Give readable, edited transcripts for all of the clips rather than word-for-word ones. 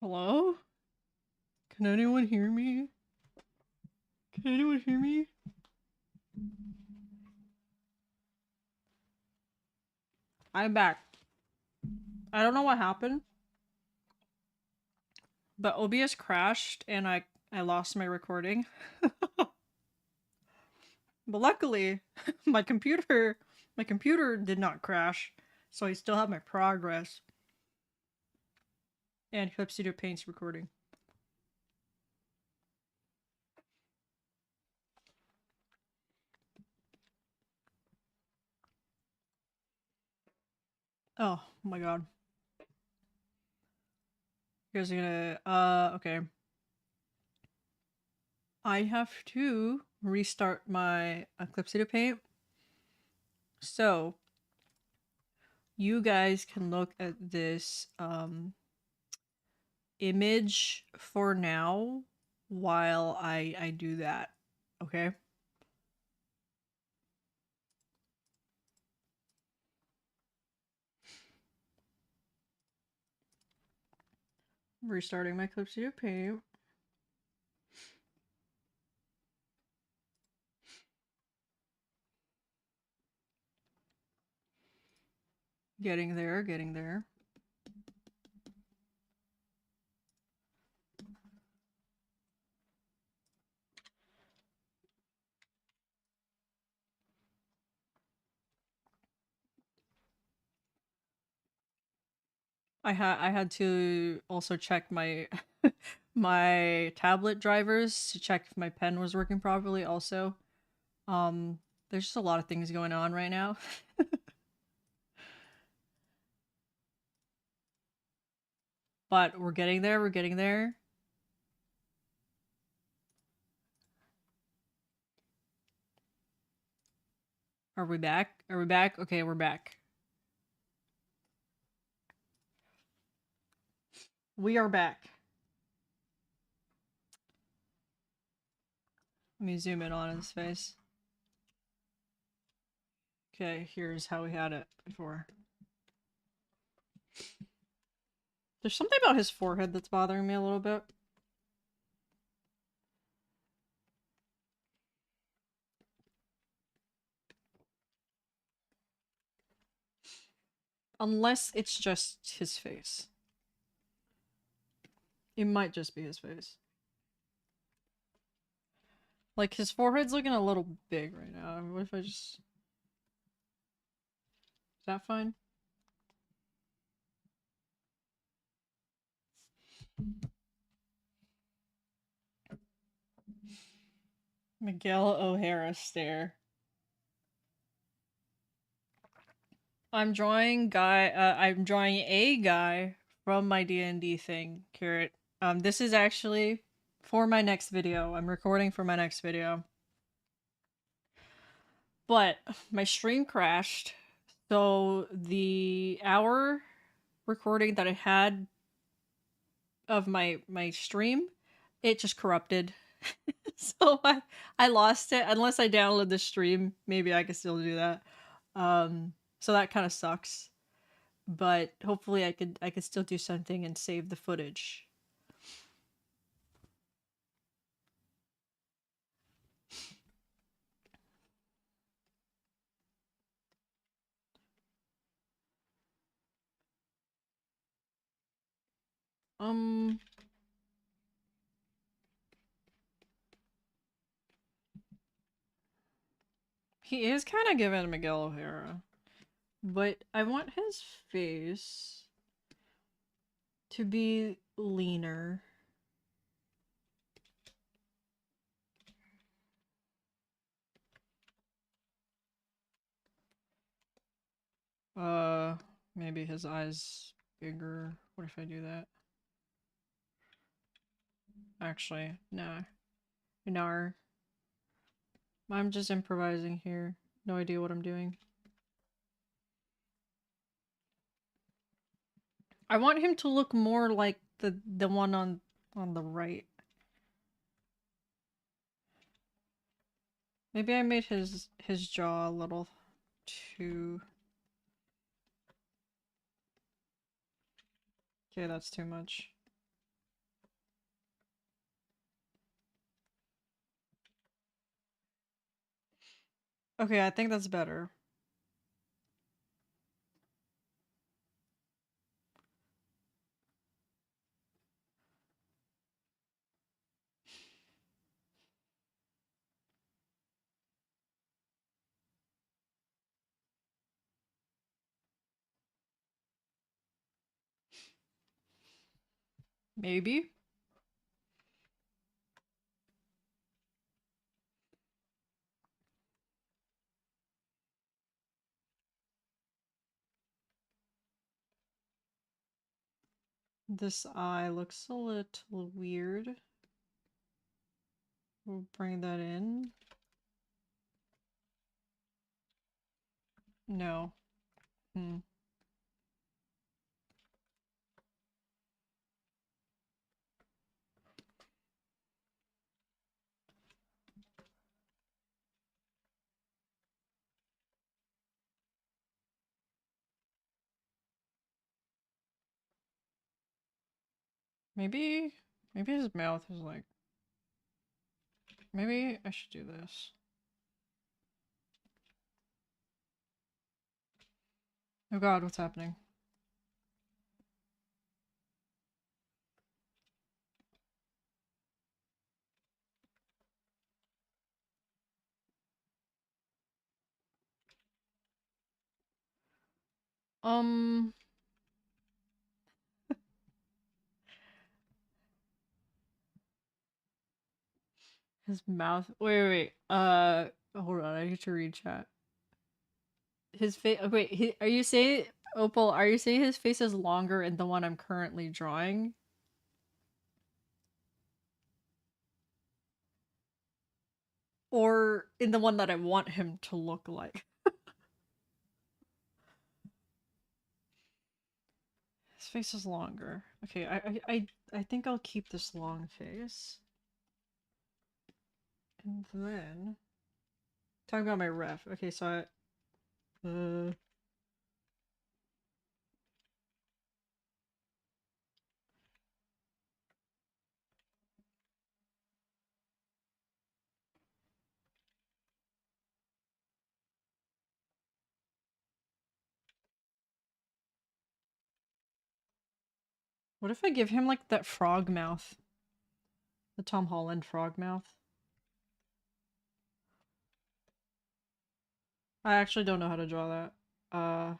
Hello? Can anyone hear me? Can anyone hear me? I'm back. I don't know what happened, but OBS crashed and I lost my recording. But luckily, my computer did not crash, so I still have my progress and Clip Studio Paint's recording. Oh my god. You guys are gonna okay. I have to restart my Clip Studio Paint. So you guys can look at this image for now while I do that. Okay? Restarting my Clip Studio Paint. Getting there, getting there. I had to also check my my tablet drivers to check if my pen was working properly also. There's just a lot of things going on right now. But we're getting there, we're getting there. Are we back? Are we back? Okay, we're back. We are back. Let me zoom in on his face. Okay, here's how we had it before. There's something about his forehead that's bothering me a little bit. Unless it's just his face. It might just be his face. Like, his forehead's looking a little big right now. What if I just... Is that fine? Miguel O'Hara stare. I'm drawing a guy from my D&D thing, Carrot. This is actually for my next video. I'm recording for my next video. But my stream crashed, so the hour recording that I had of my stream, it just corrupted. So I lost it. Unless I download the stream, maybe I could still do that. So that kind of sucks. But hopefully I could still do something and save the footage. Um he is kind of giving Miguel O'Hara, but I want his face to be leaner. Uh, Maybe his eyes bigger. What if I do that? Actually, no. No. I'm just improvising here. No idea what I'm doing. I want him to look more like the one on the right. Maybe I made his jaw a little too... Okay, that's too much. Okay, I think that's better. Maybe. This eye looks a little weird. We'll bring that in. No. Hmm. Maybe his mouth is like... Maybe I should do this. Oh god, what's happening? Um... His mouth... Wait. Hold on, I need to read chat. His face... wait, are you saying... Opal, are you saying his face is longer in the one I'm currently drawing? Or in the one that I want him to look like? His face is longer. Okay, I think I'll keep this long face. And then... Talking about my ref. Okay, so what if I give him like that frog mouth? The Tom Holland frog mouth? I actually don't know how to draw that.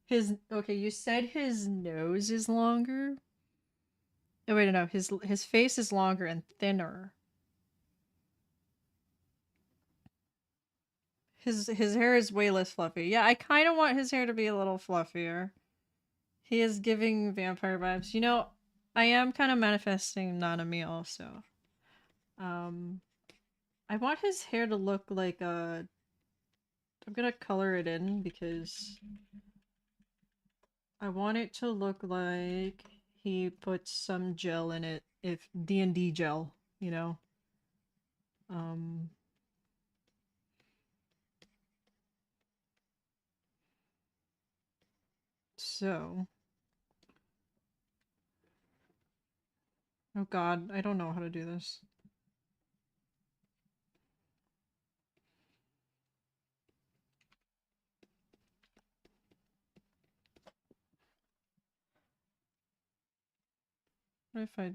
His... Okay, you said his nose is longer? Oh wait, no, his face is longer and thinner. His hair is way less fluffy. Yeah, I kind of want his hair to be a little fluffier. He is giving vampire vibes. You know, I am kind of manifesting Nanami also. I want his hair to look like a... I'm gonna color it in because I want it to look like he puts some gel in it, if D&D gel, you know? Um, so... Oh god, I don't know how to do this. What if I...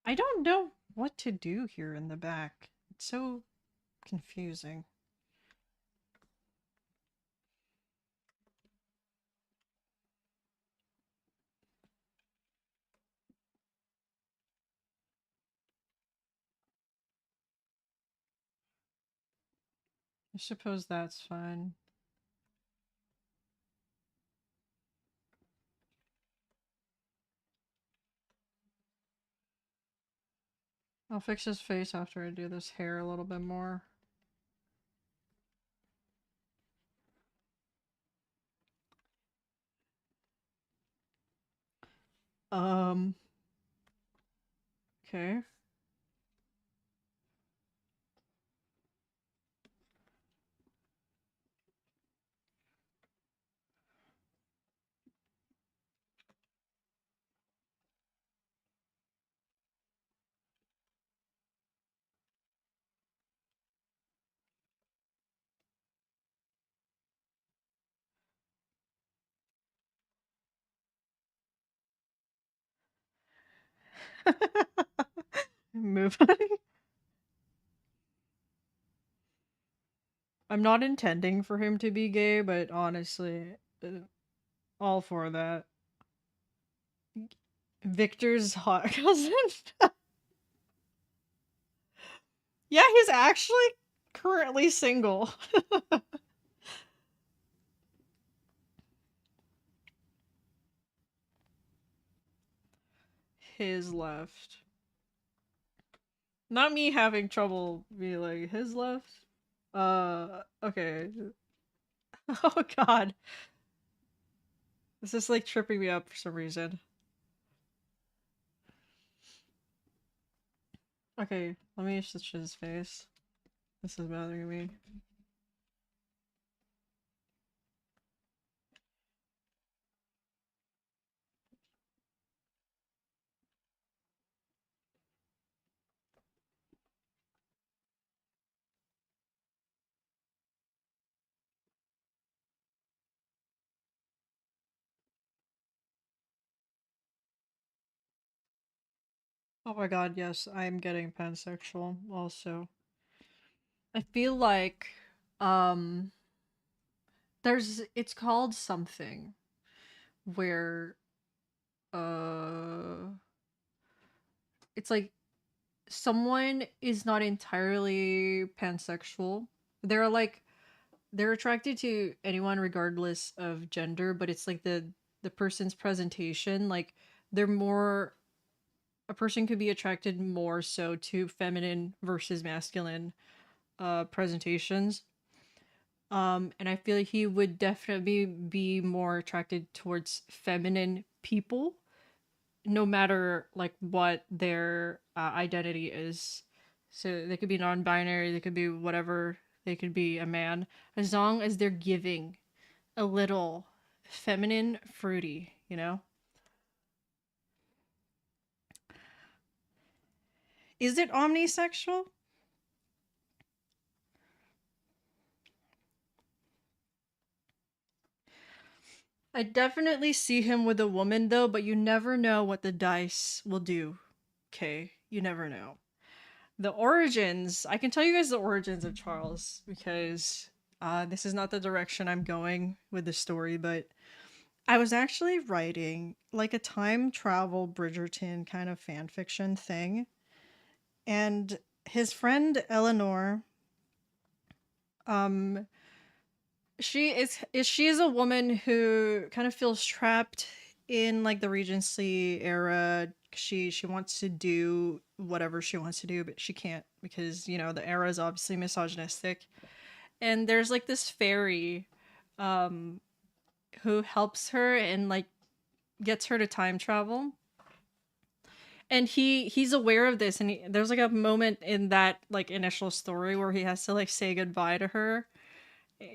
I don't know what to do here in the back. It's so confusing. I suppose that's fine. I'll fix his face after I do this hair a little bit more. Um, okay. Move on. I'm not intending for him to be gay, but honestly, all for that. Victor's hot cousin? Yeah, he's actually currently single. His left. Not me having trouble being like, his left? Okay. Oh god. This is like tripping me up for some reason. Okay, let me switch his face. This is bothering me. Oh my god, yes, I'm getting pansexual also. I feel like um it's called something where uh it's like someone is not entirely pansexual. They're like they're attracted to anyone regardless of gender, but it's like the person's presentation, like they're more a person could be attracted more so to feminine versus masculine presentations. And I feel like he would definitely be more attracted towards feminine people, no matter like what their identity is. So they could be non-binary, they could be whatever, they could be a man, as long as they're giving a little feminine fruity, you know? Is it omnisexual? I definitely see him with a woman though, but you never know what the dice will do. Okay, you never know. The origins, I can tell you guys the origins of Charles because this is not the direction I'm going with the story, but I was actually writing like a time travel Bridgerton kind of fan fiction thing, and his friend Eleanor, um, she is a woman who kind of feels trapped in like the Regency era. She wants to do whatever she wants to do, but she can't because you know the era is obviously misogynistic. And there's like this fairy, um, who helps her and like gets her to time travel. And he's aware of this, and there's like a moment in that like initial story where he has to like say goodbye to her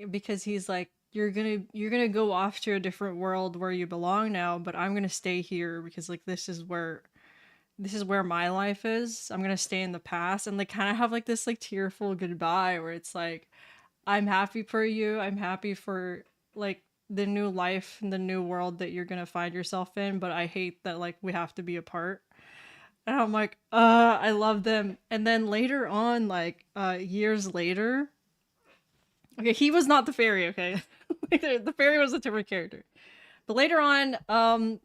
because he's like you're gonna go off to a different world where you belong now, but I'm gonna stay here because like this is where my life is. I'm gonna stay in the past, and they kind of have like this like tearful goodbye where it's like I'm happy for you, I'm happy for like the new life and the new world that you're gonna find yourself in, but I hate that like we have to be apart. And I'm like, I love them. And then later on, like years later, okay, he was not the fairy, okay? The fairy was a different character. But later on,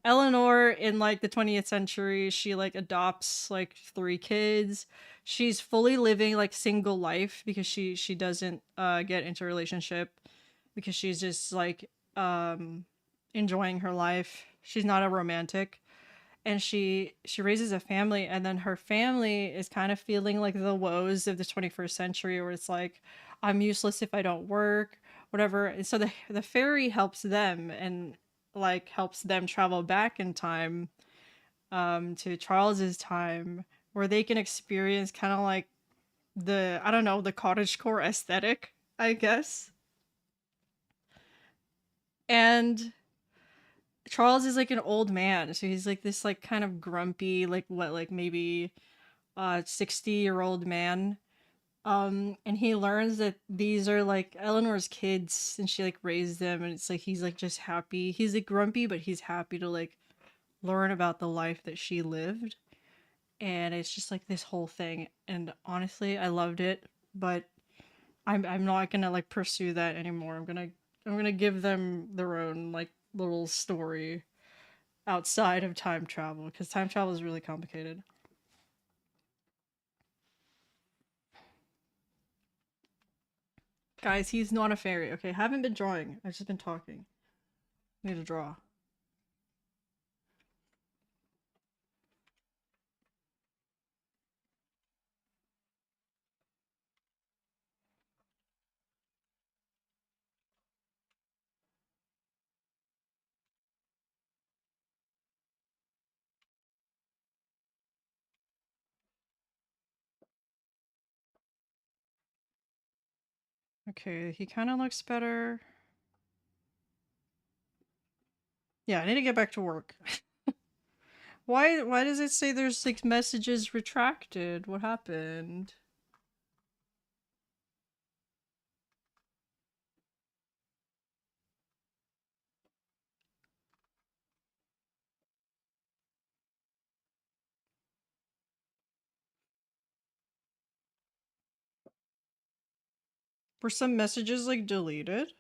Eleanor in like the 20th century, she like adopts like three kids. She's fully living like single life because she doesn't get into a relationship because she's just like enjoying her life. She's not a romantic. And she raises a family, and then her family is kind of feeling like the woes of the 21st century where it's like I'm useless if I don't work, whatever. And so the fairy helps them and like helps them travel back in time to Charles's time, where they can experience kind of like the, I don't know, the cottagecore aesthetic, I guess. And Charles is like an old man, so he's like this like kind of grumpy, like what, like maybe 60-year-old man. And he learns that these are like Eleanor's kids and she like raised them, and it's like he's like just happy. He's like grumpy, but he's happy to like learn about the life that she lived. And it's just like this whole thing. And honestly, I loved it, but I'm not gonna like pursue that anymore. I'm gonna give them their own like little story outside of time travel, because time travel is really complicated. Guys, he's not a fairy. Okay, haven't been drawing. I've just been talking. Need to draw. Okay, he kind of looks better. Yeah, I need to get back to work. Why does it say there's like messages retracted? What happened? Were some messages like deleted?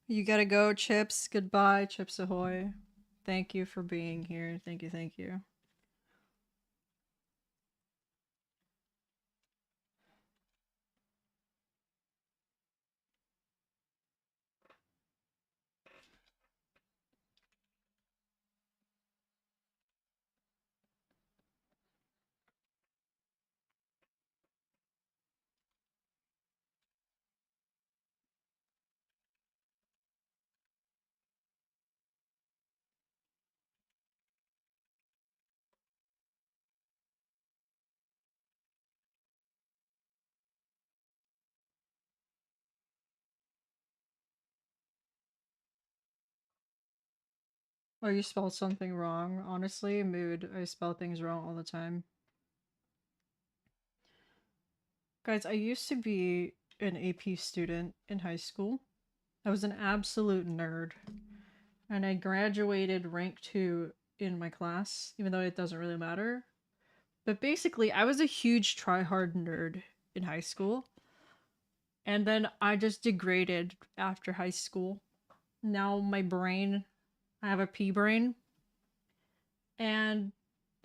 You gotta go, Chips. Goodbye, Chips Ahoy. Thank you for being here. Thank you, thank you. Oh, you spelled something wrong. Honestly, mood. I spell things wrong all the time. Guys, I used to be an AP student in high school. I was an absolute nerd. And I graduated rank 2 in my class, even though it doesn't really matter. But basically, I was a huge try-hard nerd in high school. And then I just degraded after high school. Now my brain, I have a pea brain. And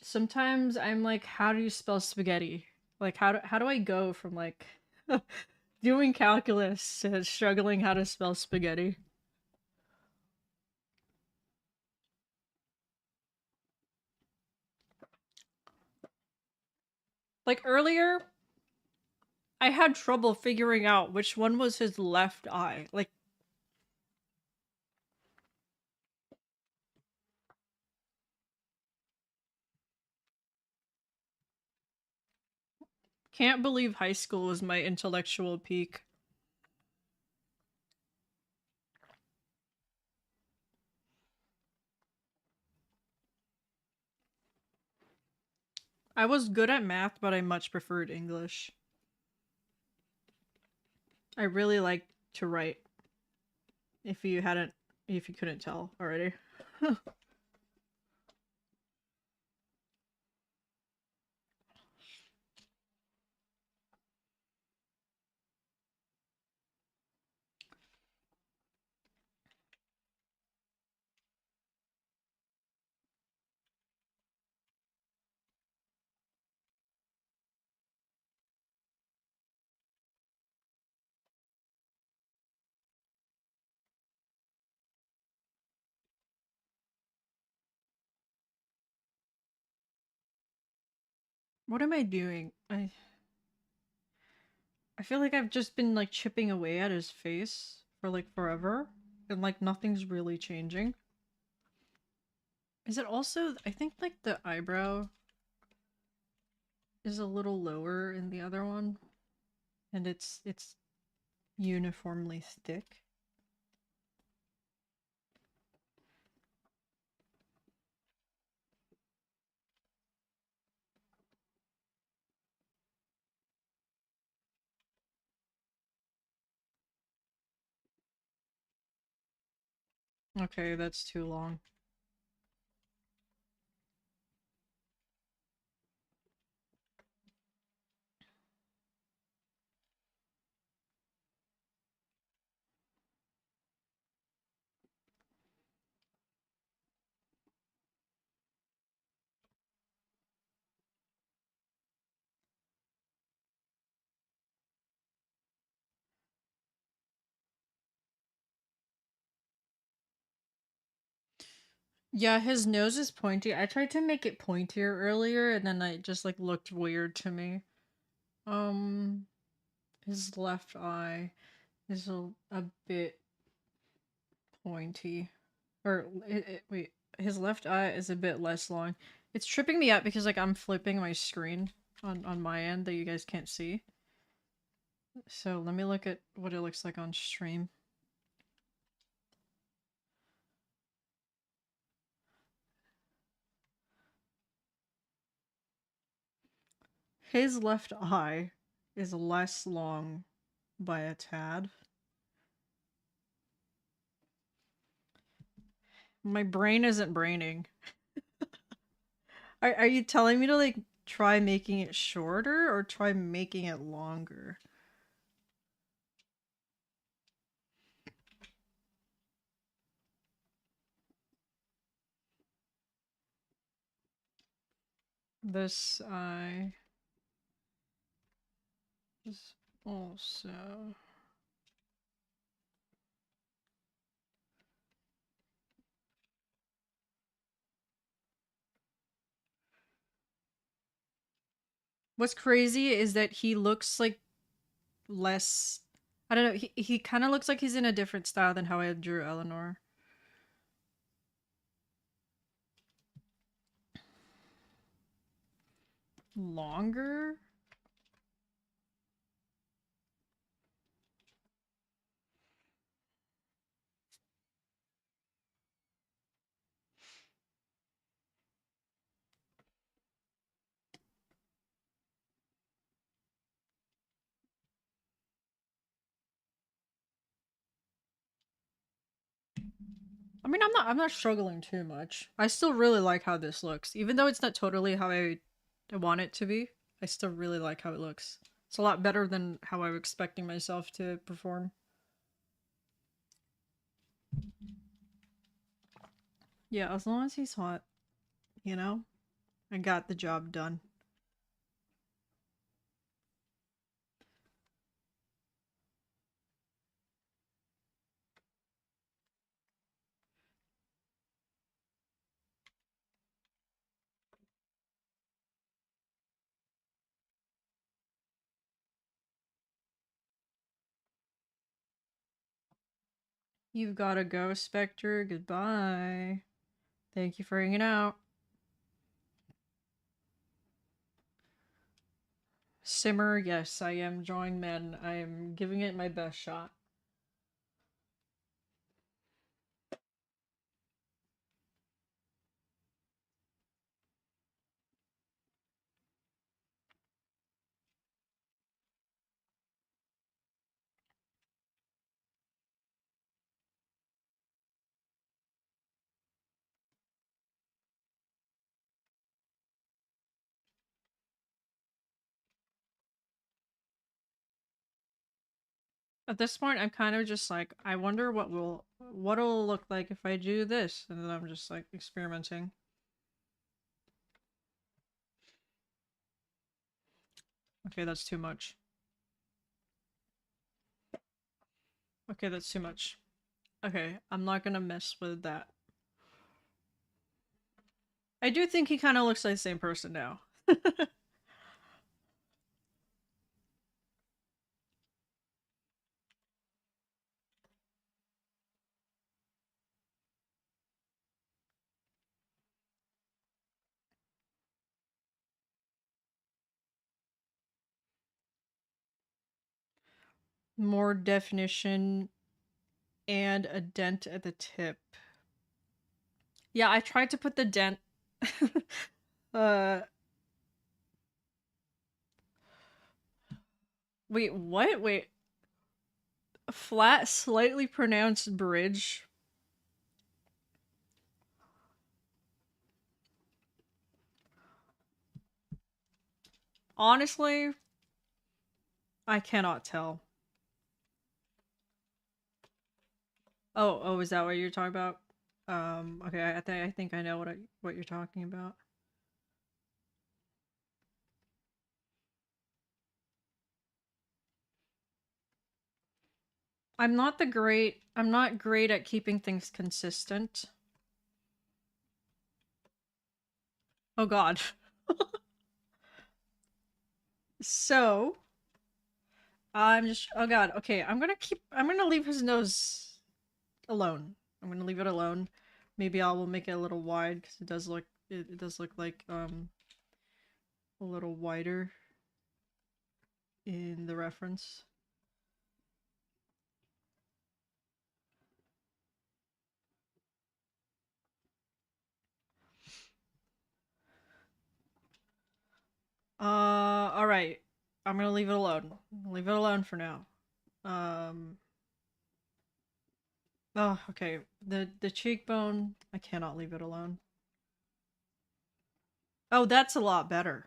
sometimes I'm like, how do you spell spaghetti? Like, how do I go from like doing calculus to struggling how to spell spaghetti? Like earlier, I had trouble figuring out which one was his left eye. Like, can't believe high school was my intellectual peak. I was good at math, but I much preferred English. I really like to write. If you hadn't, if you couldn't tell already. What am I doing? I feel like I've just been like chipping away at his face for like forever, and like nothing's really changing. Is it also, I think like the eyebrow is a little lower in the other one, and it's uniformly thick. Okay, that's too long. Yeah, his nose is pointy. I tried to make it pointier earlier, and then it just like looked weird to me. Um, his left eye is a bit pointy. Or wait, his left eye is a bit less long. It's tripping me out because like I'm flipping my screen on my end that you guys can't see. So let me look at what it looks like on stream. His left eye is less long by a tad. My brain isn't braining. Are you telling me to like try making it shorter or try making it longer? This eye is also. What's crazy is that he looks like less. I don't know. He kind of looks like he's in a different style than how I drew Eleanor. Longer? I mean, I'm not struggling too much. I still really like how this looks, even though it's not totally how I want it to be. I still really like how it looks. It's a lot better than how I was expecting myself to perform. Yeah, as long as he's hot, you know, I got the job done. You've gotta go, Spectre. Goodbye. Thank you for hanging out. Simmer, yes, I am drawing men. I am giving it my best shot. At this point, I'm kind of just like, I wonder what'll look like if I do this, and then I'm just like experimenting. Okay, that's too much. Okay, that's too much. Okay, I'm not gonna mess with that. I do think he kind of looks like the same person now. more definition and a dent at the tip. Yeah, I tried to put the dent. uh, wait, what? Wait, flat, slightly pronounced bridge. Honestly, I cannot tell. Oh, is that what you're talking about? Okay, I think I know what you're talking about. I'm not great at keeping things consistent. Oh god. So, oh god, okay, I'm gonna leave his nose alone. I'm gonna leave it alone. Maybe I will make it a little wide because it does look like a little wider in the reference. All right. I'm gonna leave it alone. Leave it alone for now. Um. Oh, okay. The cheekbone. I cannot leave it alone. Oh, that's a lot better.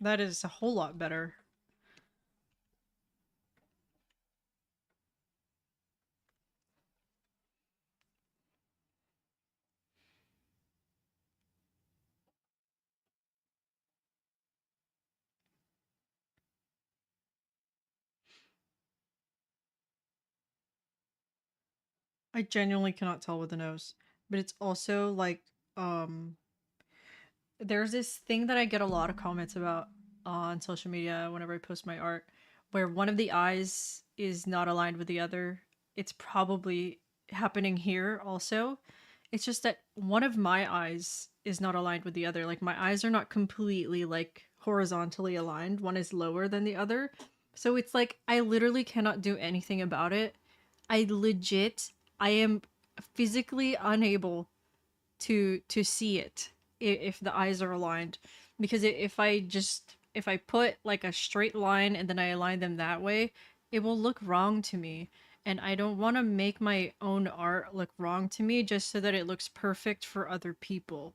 That is a whole lot better. I genuinely cannot tell with the nose, but it's also like um. There's this thing that I get a lot of comments about on social media whenever I post my art, where one of the eyes is not aligned with the other. It's probably happening here also. It's just that one of my eyes is not aligned with the other. Like my eyes are not completely like horizontally aligned. One is lower than the other. So it's like I literally cannot do anything about it. I am physically unable to see it if the eyes are aligned, because if I put like a straight line and then I align them that way, it will look wrong to me, and I don't want to make my own art look wrong to me just so that it looks perfect for other people,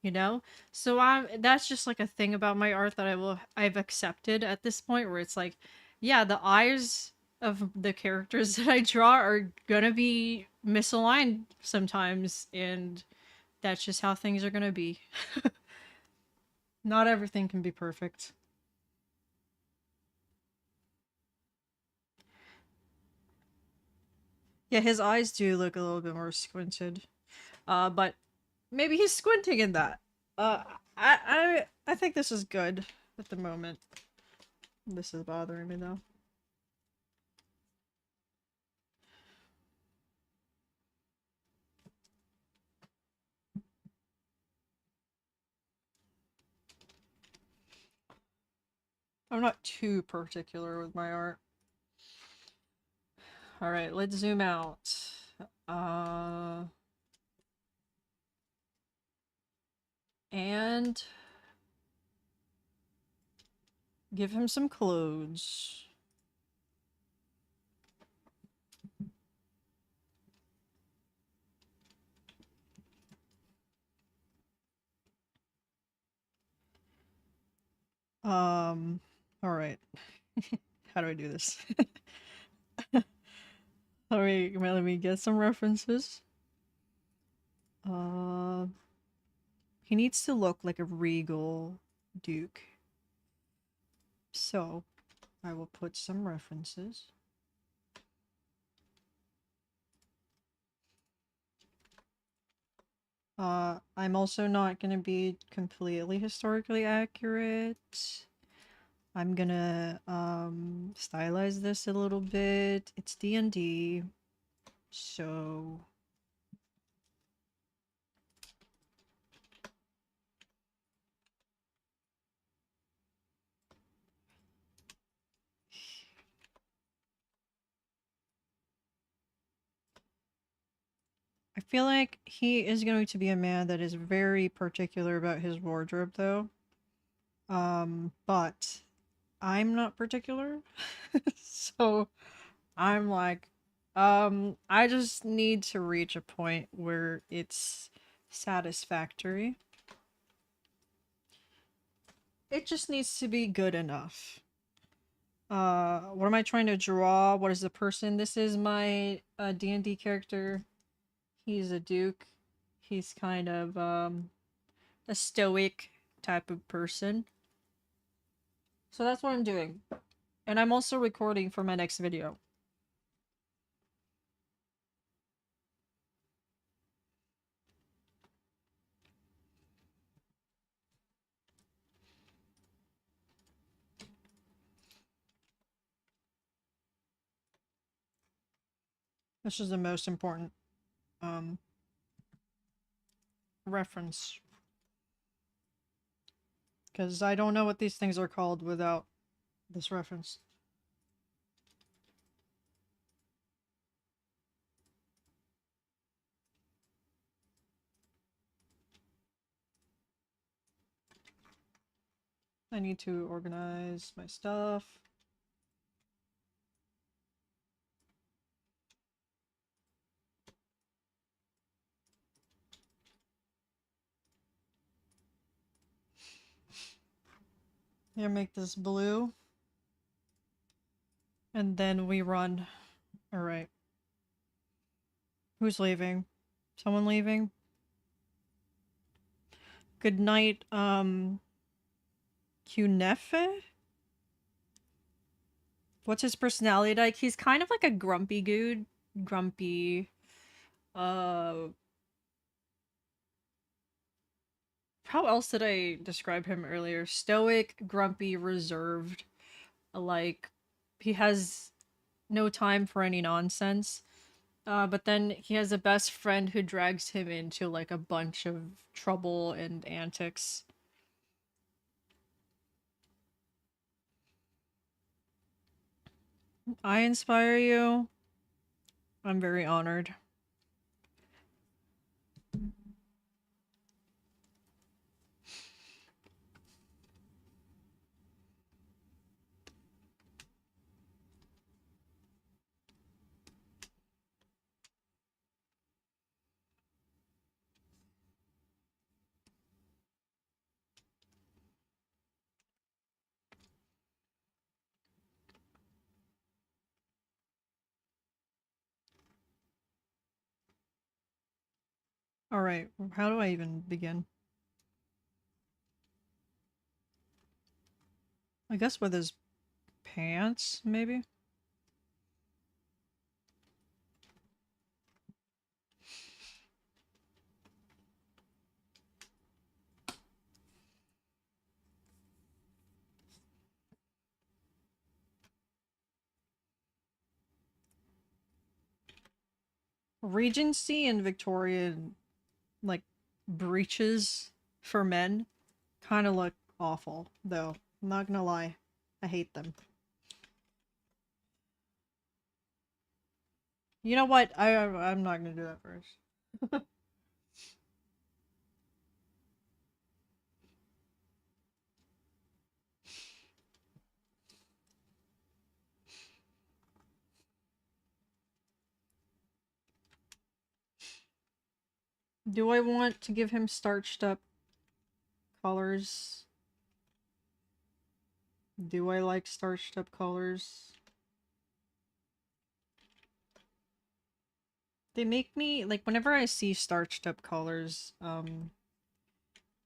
you know. So that's just like a thing about my art that I've accepted at this point, where it's like, yeah, the eyes of the characters that I draw are gonna be misaligned sometimes, and that's just how things are gonna be. Not everything can be perfect. Yeah, his eyes do look a little bit more squinted. But maybe he's squinting in that. I think this is good at the moment. This is bothering me though. I'm not too particular with my art. All right, let's zoom out. Uh, and give him some clothes. All right. How do I do this? Let me get some references. Uh, he needs to look like a regal duke. So, I will put some references. I'm also not gonna be completely historically accurate. I'm gonna stylize this a little bit. It's D&D, so feel like he is going to be a man that is very particular about his wardrobe, though. But I'm not particular. So I'm like, I just need to reach a point where it's satisfactory. It just needs to be good enough. What am I trying to draw? What is the person? This is my D&D character. He's a duke. He's kind of a stoic type of person. So that's what I'm doing. And I'm also recording for my next video. This is the most important reference. Because I don't know what these things are called without this reference. I need to organize my stuff. Here, make this blue. And then we run. Alright. Who's leaving? Someone leaving? Good night, Kunefe? What's his personality like? He's kind of like a grumpy dude. Grumpy. Uh... How else did I describe him earlier? Stoic, grumpy, reserved. Like, he has no time for any nonsense. But then he has a best friend who drags him into, like, a bunch of trouble and antics. I inspire you. I'm very honored. Alright, how do I even begin? I guess with his pants, maybe? Regency and Victorian, like, breeches for men kind of look awful, though. I'm not gonna lie. I hate them. You know what? I'm not gonna do that first. Do I want to give him starched up colors? Do I like starched up colors? They make me, like, whenever I see starched up colors,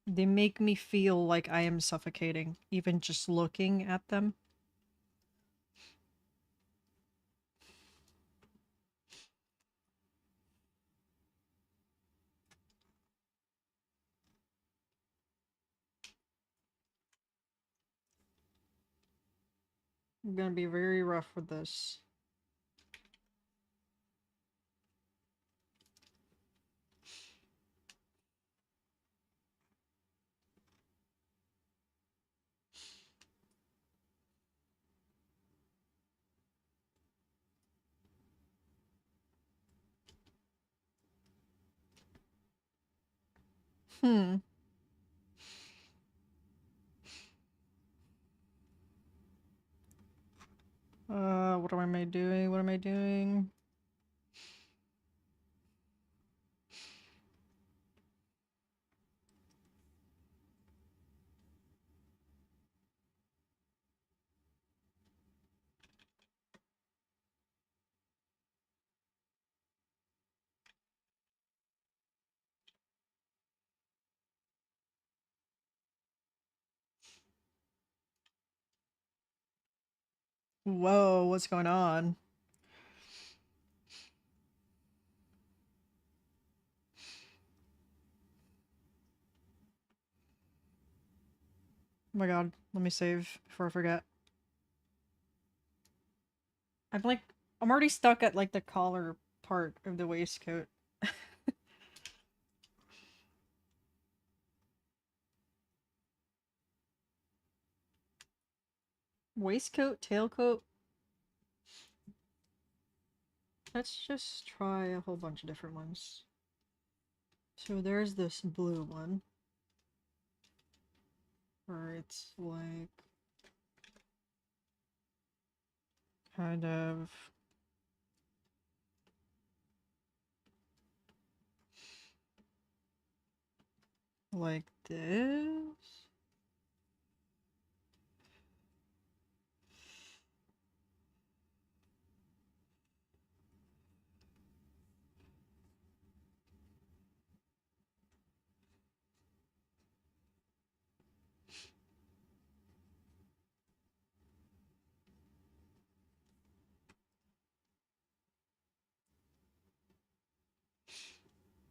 they make me feel like I am suffocating, even just looking at them. I'm gonna be very rough with this. Hmm. What am I doing? What am I doing? Whoa, what's going on? Oh my god, let me save before I forget. I'm like, I'm already stuck at like the collar part of the waistcoat. Waistcoat, tailcoat? Let's just try a whole bunch of different ones. So there's this blue one. Where it's like kind of like this.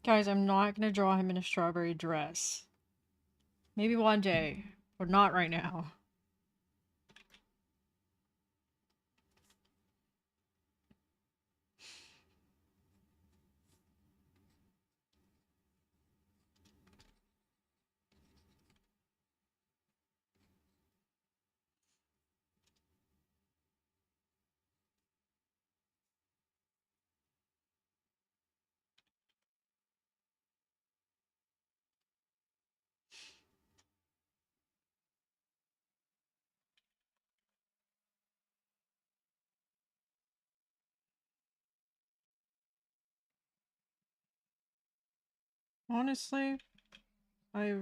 Guys, I'm not gonna draw him in a strawberry dress. Maybe one day, but not right now. Honestly, I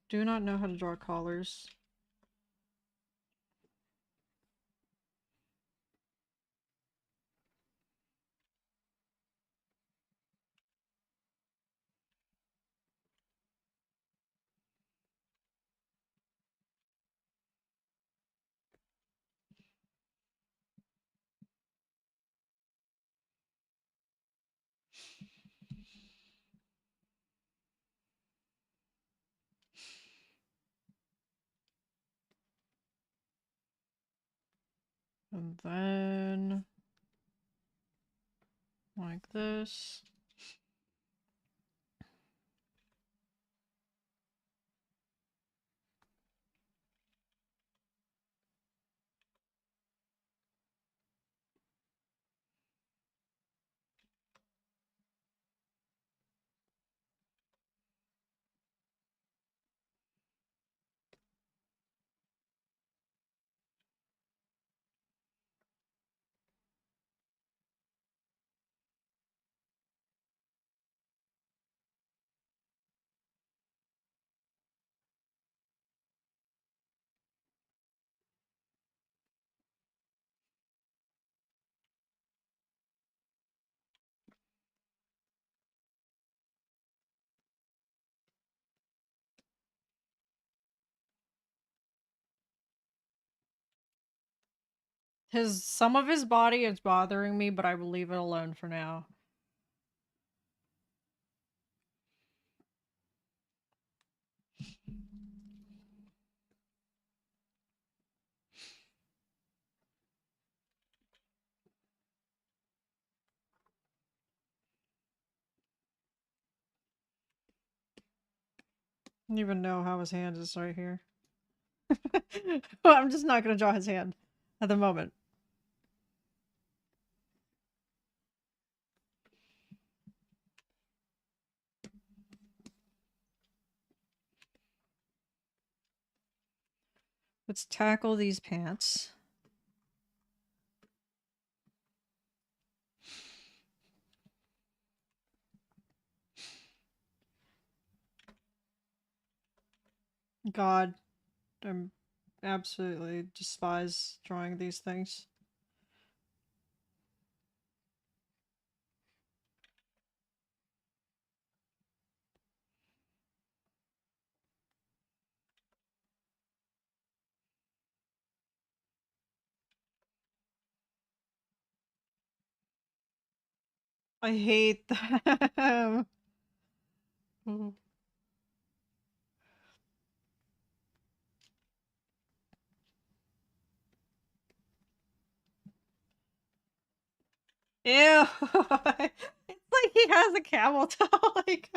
do not know how to draw collars. And then like this. Some of his body is bothering me, but I will leave it alone for now. I don't even know how his hand is right here. I'm just not gonna draw his hand at the moment. Let's tackle these pants. God, I'm absolutely despise drawing these things. I hate them. Ew. It's like he has a camel toe. Like,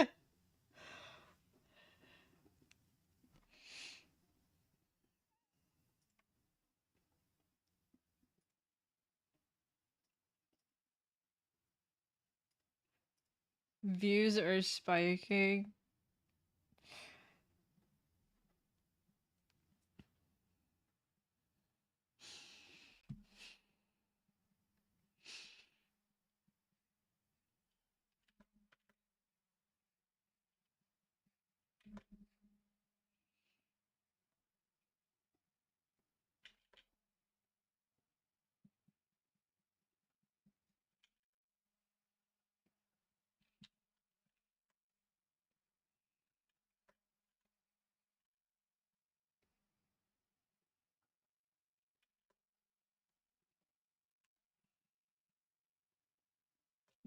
views are spiking.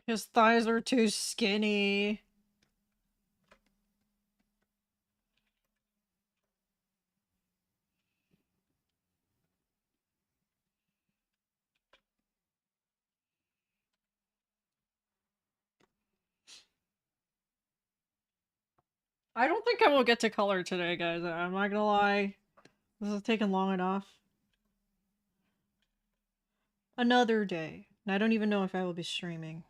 His thighs are too skinny. I don't think I will get to color today, guys. I'm not gonna lie. This is taking long enough. Another day. And I don't even know if I will be streaming.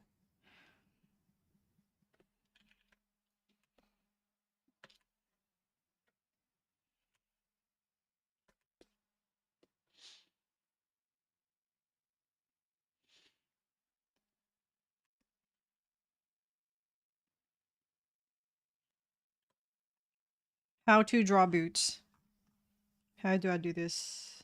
How to draw boots. How do I do this?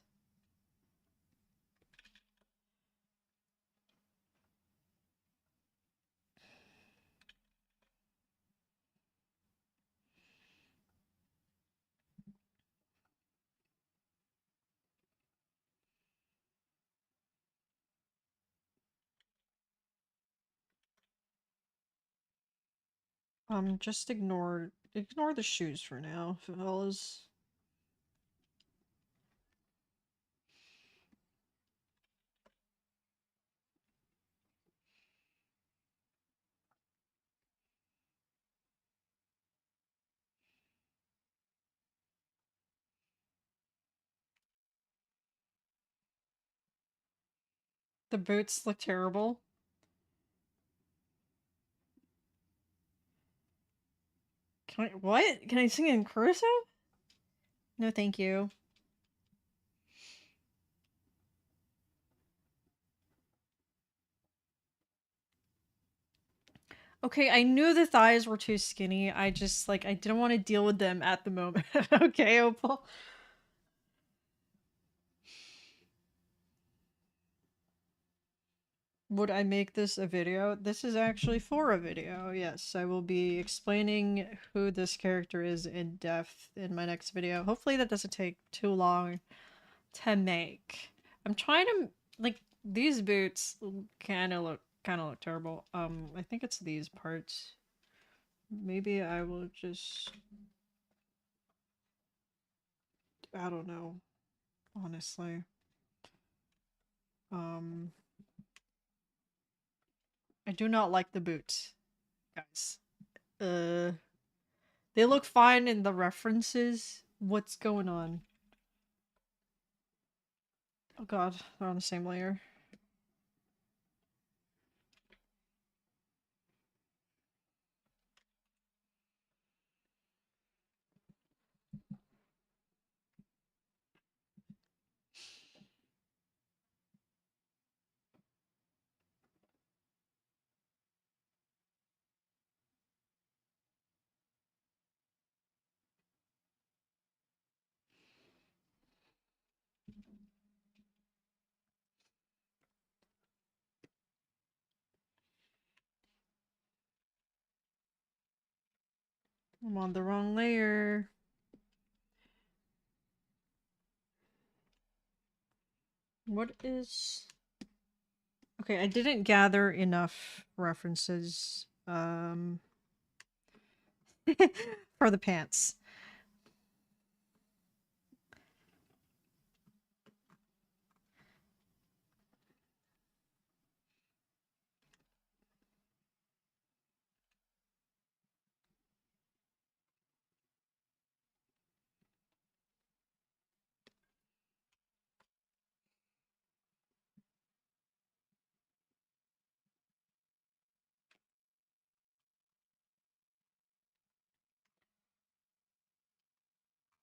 Just ignore the shoes for now, fellas. The boots look terrible. Can I what? Can I sing in cursive? No, thank you. Okay, I knew the thighs were too skinny. I just like I didn't want to deal with them at the moment. Okay, Opal. Would I make this a video? This is actually for a video. Yes, I will be explaining who this character is in depth in my next video. Hopefully that doesn't take too long to make. I'm trying to like these boots kind of look terrible. I think it's these parts. Maybe I will just I don't know, honestly. Um I do not like the boots, guys. Uh they look fine in the references. What's going on? Oh god, they're on the same layer. I'm on the wrong layer. What is... Okay, I didn't gather enough references for the pants.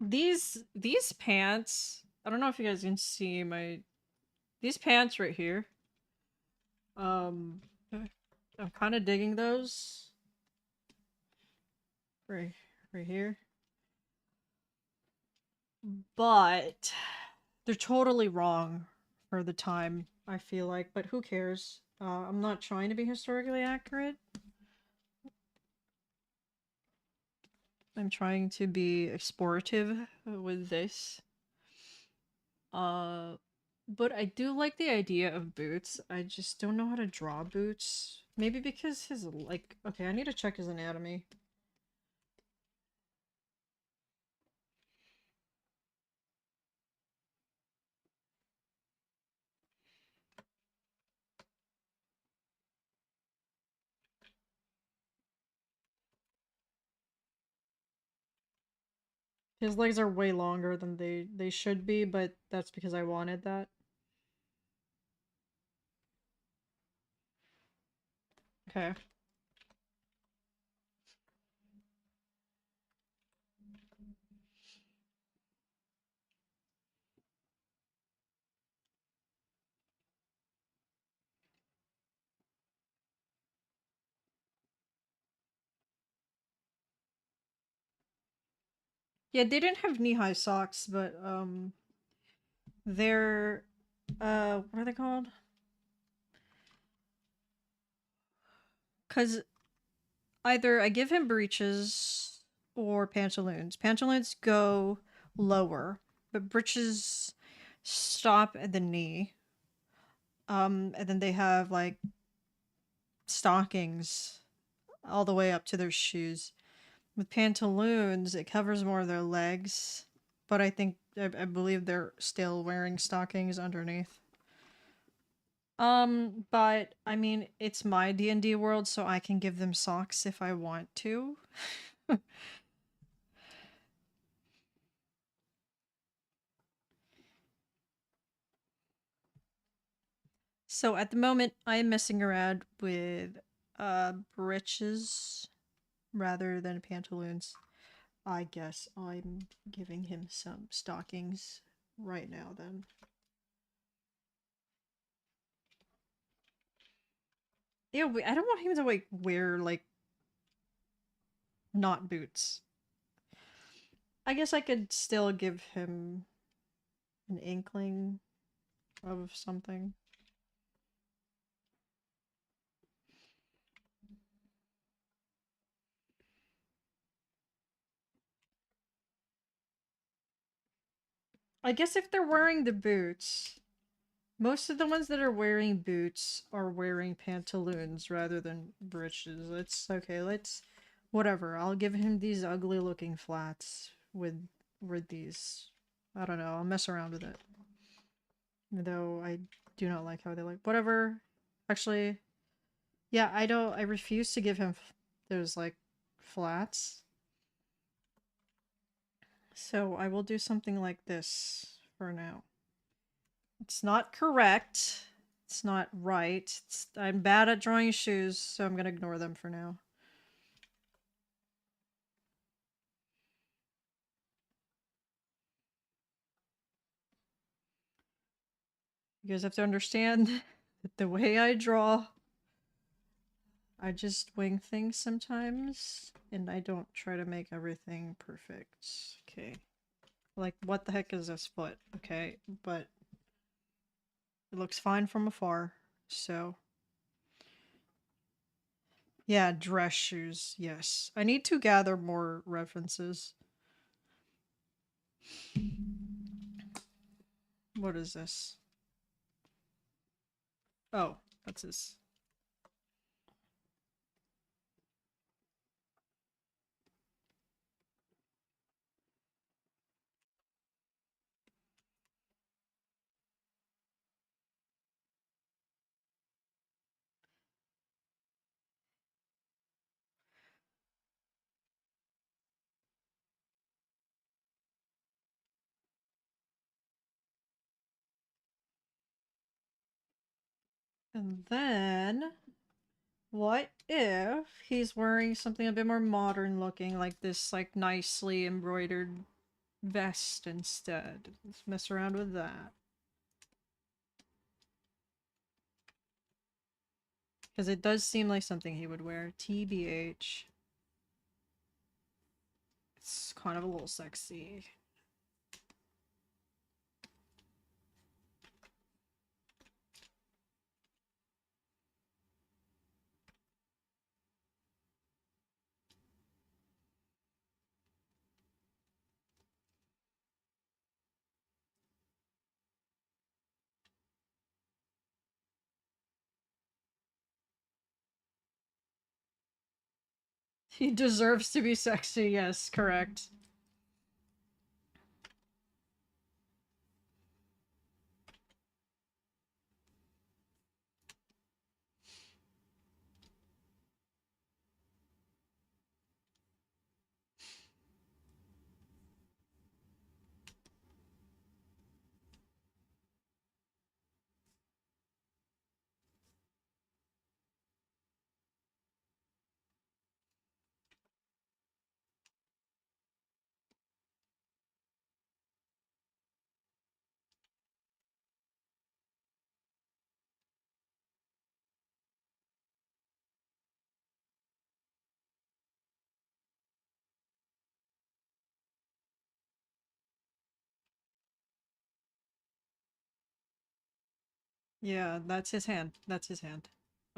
These pants, I don't know if you guys can see these pants right here. Um I'm kind of digging those. Right right here. But they're totally wrong for the time, I feel like, but who cares? I'm not trying to be historically accurate. I'm trying to be explorative with this. Uh, but I do like the idea of boots. I just don't know how to draw boots. Maybe because his, like, okay, I need to check his anatomy. His legs are way longer than they should be, but that's because I wanted that. Okay. Yeah, they didn't have knee-high socks, but they're what are they called? Cuz either I give him breeches or pantaloons. Pantaloons go lower, but breeches stop at the knee. And then they have like stockings all the way up to their shoes. With pantaloons, it covers more of their legs, but I believe they're still wearing stockings underneath. But I mean, it's my D&D world, so I can give them socks if I want to. So at the moment, I am messing around with breeches rather than pantaloons. I guess I'm giving him some stockings right now then. Yeah, I don't want him to like wear like not boots. I guess I could still give him an inkling of something. I guess if they're wearing the boots, most of the ones that are wearing boots are wearing pantaloons rather than breeches. It's okay, let's whatever. I'll give him these ugly looking flats with these. I don't know, I'll mess around with it. Though I do not like how they look. Whatever. Actually, yeah, I refuse to give him those like flats. So I will do something like this for now. It's not correct. It's not right. I'm bad at drawing shoes, so I'm gonna ignore them for now. You guys have to understand that the way I draw, I just wing things sometimes, and I don't try to make everything perfect. Okay. Like, what the heck is this foot? Okay, but it looks fine from afar, so... Yeah, dress shoes. Yes. I need to gather more references. What is this? Oh, that's his. And then, what if he's wearing something a bit more modern looking, like this, like, nicely embroidered vest instead? Let's mess around with that. Because it does seem like something he would wear. TBH. It's kind of a little sexy. He deserves to be sexy, yes, correct. Yeah, that's his hand. That's his hand.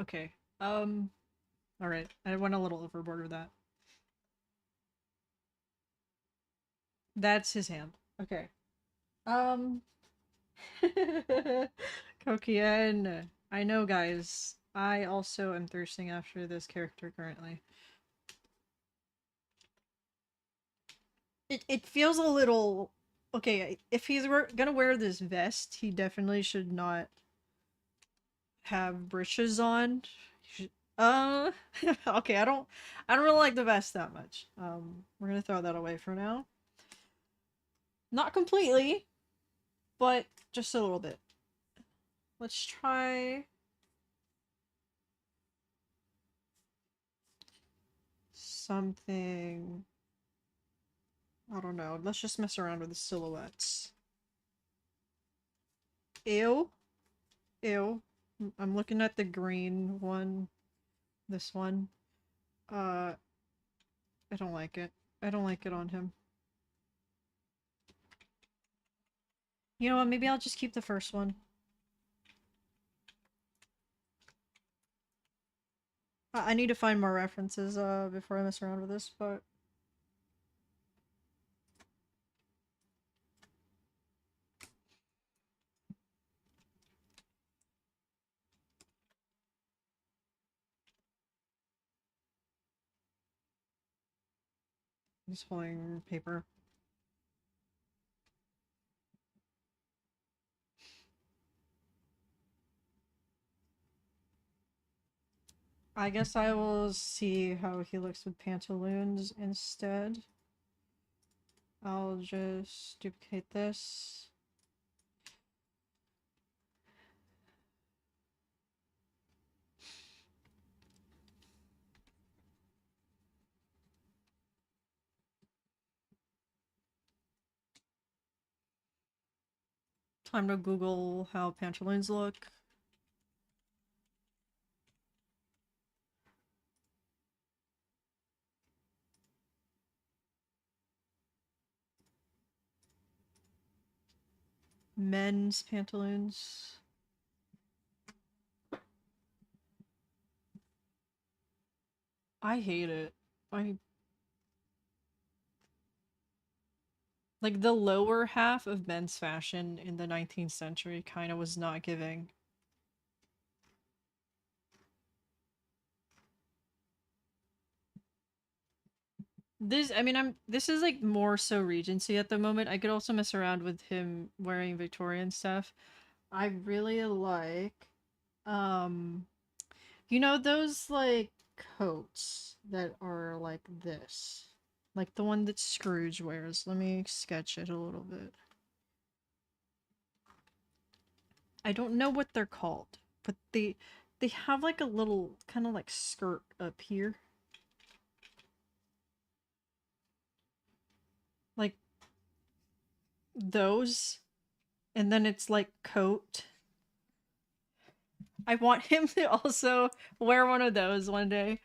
Okay. Alright. I went a little overboard with that. That's his hand. Okay. Um. Kokien. I know, guys. I also am thirsting after this character currently. It feels a little. Okay, if he's gonna wear this vest, he definitely should not have breeches on. Uh, okay, I don't really like the vest that much. We're gonna throw that away for now. Not completely, but just a little bit. Let's try something. I don't know. Let's just mess around with the silhouettes. Ew. Ew. I'm looking at the green one. This one. Uh, I don't like it. I don't like it on him. You know what? Maybe I'll just keep the first one. I need to find more references before I mess around with this, but I'm just pulling paper. I guess I will see how he looks with pantaloons instead. I'll just duplicate this. Time to Google how pantaloons look. Men's pantaloons. – I hate it. I like the lower half of men's fashion in the 19th century kind of was not giving. This is like more so Regency at the moment. I could also mess around with him wearing Victorian stuff. I really like, um, you know those like coats that are like this? Like the one that Scrooge wears. Let me sketch it a little bit. I don't know what they're called, but they have like a little kind of like skirt up here. Like those, and then it's like coat. I want him to also wear one of those one day,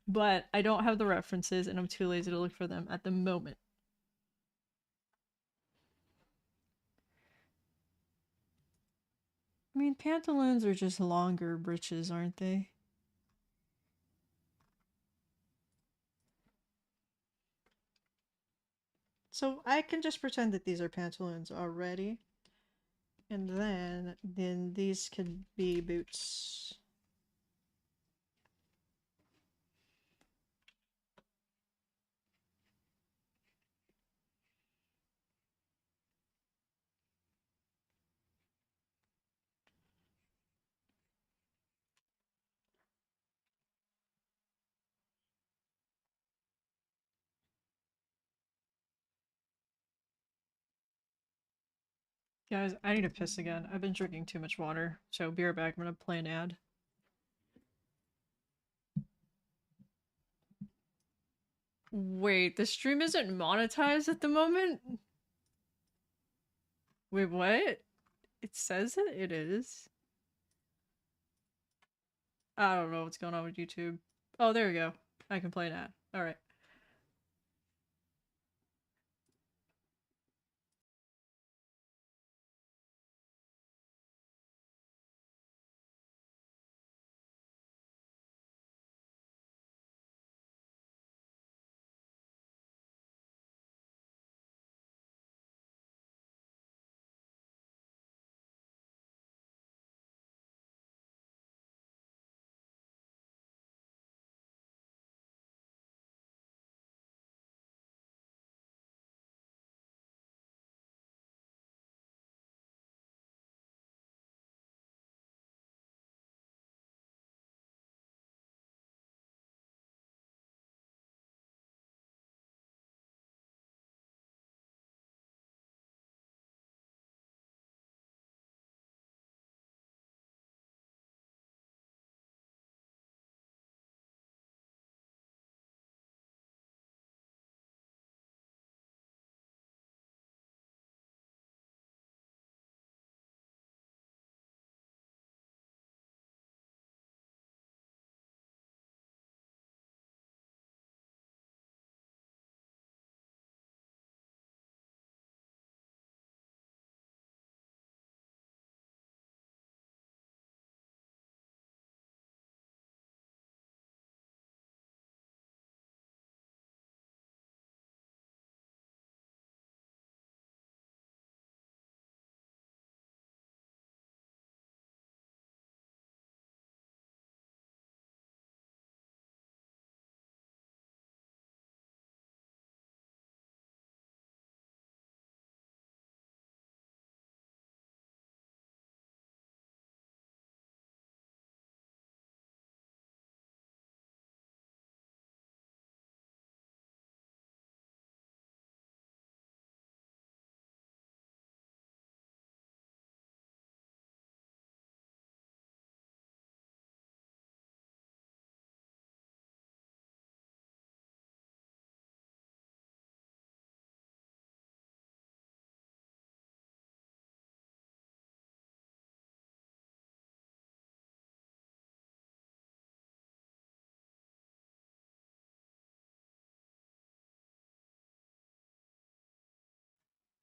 but I don't have the references and I'm too lazy to look for them at the moment. I mean, pantaloons are just longer breeches, aren't they? So I can just pretend that these are pantaloons already. And then these could be boots. Guys, I need to piss again. I've been drinking too much water. So be right back. I'm gonna play an ad. Wait, the stream isn't monetized at the moment? Wait, what? It says that it is. I don't know what's going on with YouTube. Oh, there we go. I can play an ad. Alright.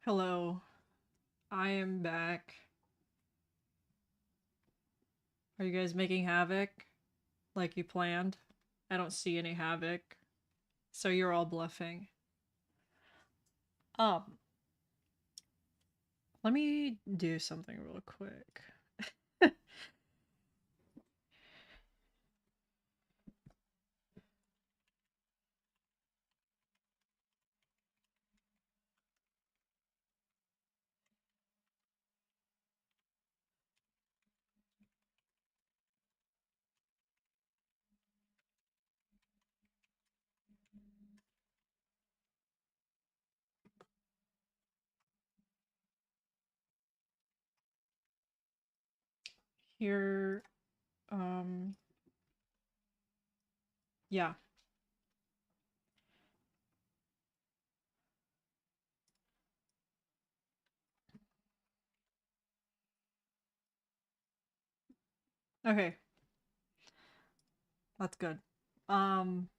Hello. I am back. Are you guys making havoc? Like you planned? I don't see any havoc. So you're all bluffing. Um, let me do something real quick. Here, um, yeah. Okay, that's good. Um,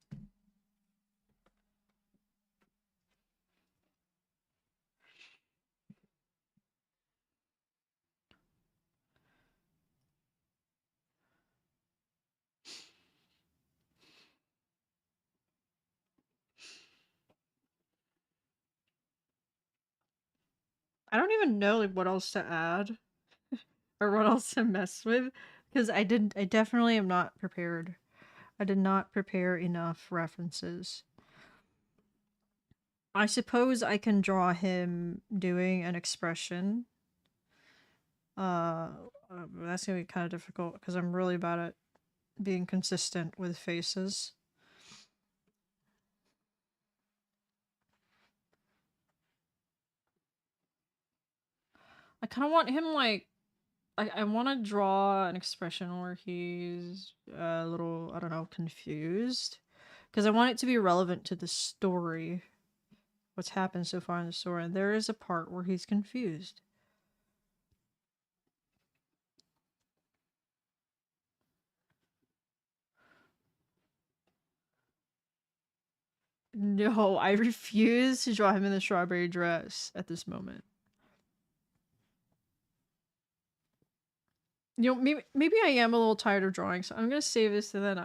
I don't even know like what else to add or what else to mess with because I definitely am not prepared. I did not prepare enough references. I suppose I can draw him doing an expression. That's gonna be kind of difficult because I'm really bad at being consistent with faces. I kind of want him like I want to draw an expression where he's a little, I don't know, confused because I want it to be relevant to the story, what's happened so far in the story. And there is a part where he's confused. No, I refuse to draw him in the strawberry dress at this moment. You know, maybe I am a little tired of drawing, so I'm gonna save this to then.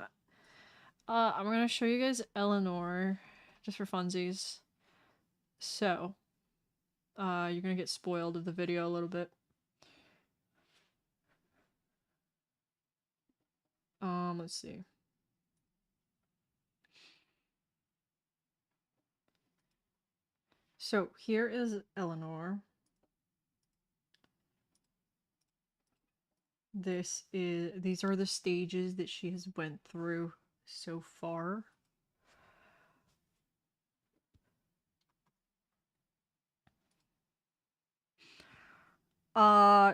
I'm gonna show you guys Eleanor, just for funsies. So, you're gonna get spoiled of the video a little bit. Let's see. So here is Eleanor. These are the stages that she has went through so far.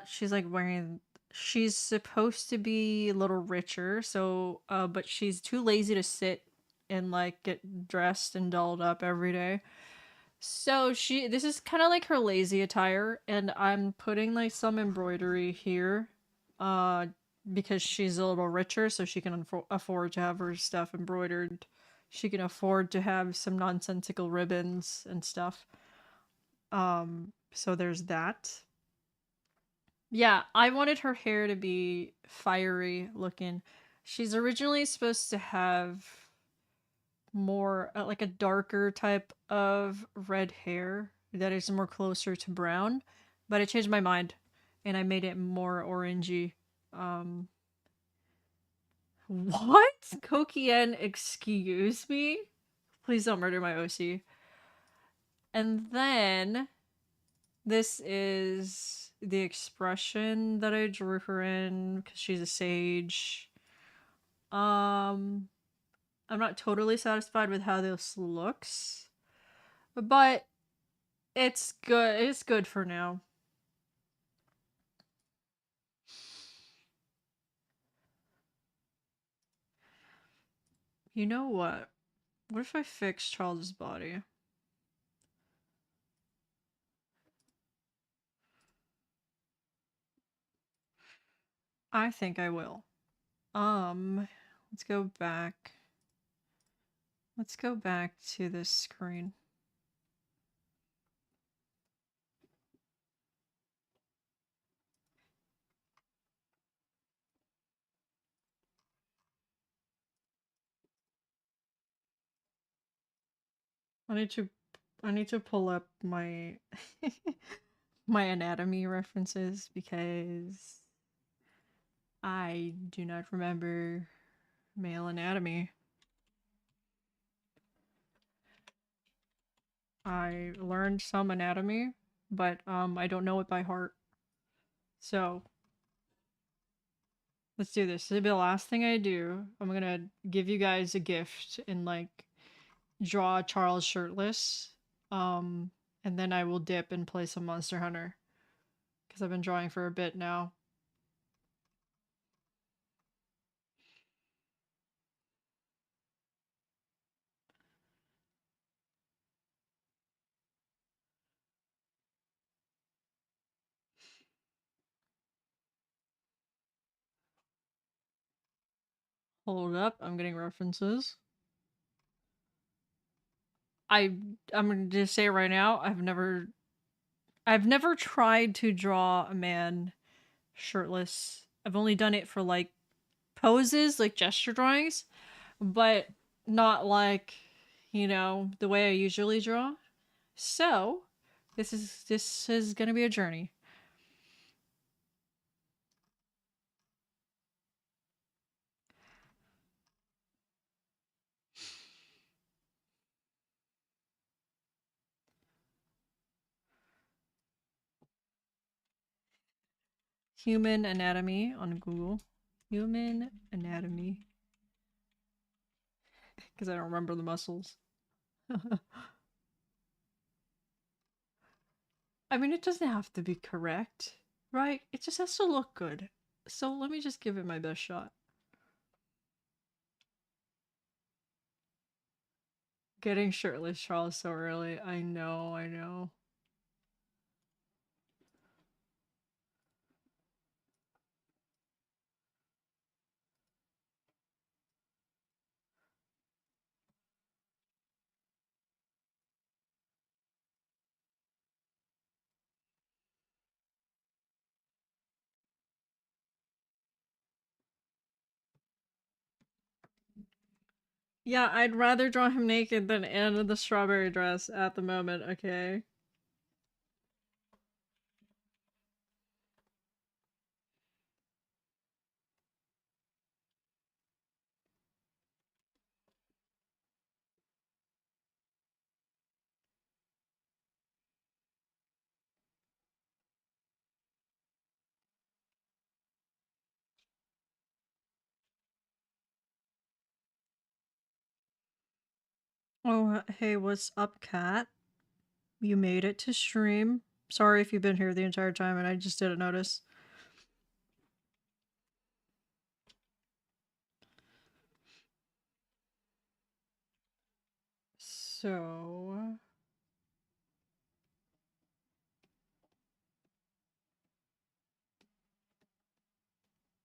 She's like wearing she's supposed to be a little richer, so but she's too lazy to sit and like get dressed and dolled up every day. So this is kind of like her lazy attire, and I'm putting like some embroidery here, uh, because she's a little richer, so she can afford to have her stuff embroidered. She can afford to have some nonsensical ribbons and stuff. So there's that. Yeah, I wanted her hair to be fiery looking. She's originally supposed to have more like a darker type of red hair that is more closer to brown, but I changed my mind and I made it more orangey. Um what? Kokien, excuse me? Please don't murder my OC. And then this is the expression that I drew her in because she's a sage. Um I'm not totally satisfied with how this looks, but it's good. It's good for now. You know what? What if I fix Charles's body? I think I will. Let's go back. Let's go back to this screen. I need to pull up my my anatomy references because I do not remember male anatomy. I learned some anatomy, but I don't know it by heart. So let's do this. This will be the last thing I do. I'm gonna give you guys a gift and like draw Charles shirtless. Um, and then I will dip and play some Monster Hunter because I've been drawing for a bit now. Hold up, I'm getting references. I'm gonna just say right now, I've never tried to draw a man shirtless. I've only done it for like poses, like gesture drawings, but not like, you know, the way I usually draw. So, this is going to be a journey. Human anatomy on Google. Human anatomy because I don't remember the muscles. I mean, it doesn't have to be correct, right? It just has to look good. So let me just give it my best shot. Getting shirtless Charles so early. I know, I know. Yeah, I'd rather draw him naked than in the strawberry dress at the moment, okay? Oh, hey, what's up, cat? You made it to stream. Sorry if you've been here the entire time and I just didn't notice. So,